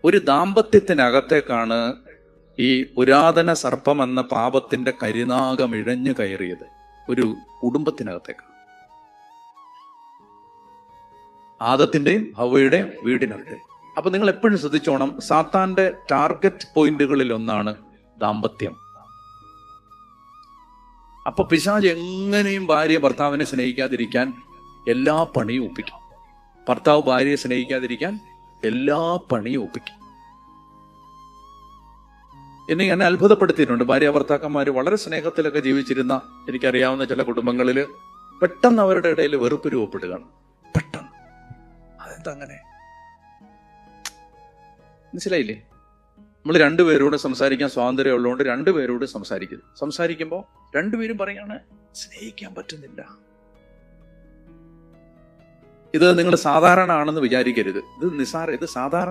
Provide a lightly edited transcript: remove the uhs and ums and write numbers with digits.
ഒരു ദാമ്പത്യത്തിനകത്തേക്കാണ് ഈ പുരാതന സർപ്പം എന്ന പാപത്തിന്റെ കരിനാഗം ഇഴഞ്ഞു കയറിയത്. ഒരു കുടുംബത്തിനകത്തേക്കാണ്. ആദത്തിന്റെയും ഹവ്വയുടെയും വീടിനകത്ത്. അപ്പൊ നിങ്ങൾ എപ്പോഴും ശ്രദ്ധിച്ചോണം, സാത്താന്റെ ടാർഗറ്റ് പോയിന്റുകളിൽ ഒന്നാണ് ദാമ്പത്യം. അപ്പൊ പിശാച് എങ്ങനെയും ഭാര്യ ഭർത്താവിനെ സ്നേഹിക്കാതിരിക്കാൻ എല്ലാ പണിയും ഒപ്പിക്കും. ഭർത്താവ് ഭാര്യയെ സ്നേഹിക്കാതിരിക്കാൻ എല്ലാ പണിയും ഒപ്പിക്കും. എന്നെ അത്ഭുതപ്പെടുത്തിയിട്ടുണ്ട്. ഭാര്യ ഭർത്താക്കന്മാർ വളരെ സ്നേഹത്തിലൊക്കെ ജീവിച്ചിരുന്ന എനിക്കറിയാവുന്ന ചില കുടുംബങ്ങളിൽ പെട്ടെന്ന് അവരുടെ ഇടയിൽ വെറുപ്പ് രൂപപ്പെടുകയാണ്. പെട്ടെന്ന്. അതെന്താ അങ്ങനെ? മനസ്സിലായില്ലേ? നമ്മൾ രണ്ടുപേരോട് സംസാരിക്കാൻ സ്വാതന്ത്ര്യം ഉള്ളതുകൊണ്ട് രണ്ടുപേരോട് സംസാരിക്കുമ്പോൾ രണ്ടുപേരും പറയാണ് സ്നേഹിക്കാൻ പറ്റുന്നില്ല. ഇത് നിങ്ങൾ സാധാരണ ആണെന്ന് വിചാരിക്കരുത്. ഇത് സാധാരണ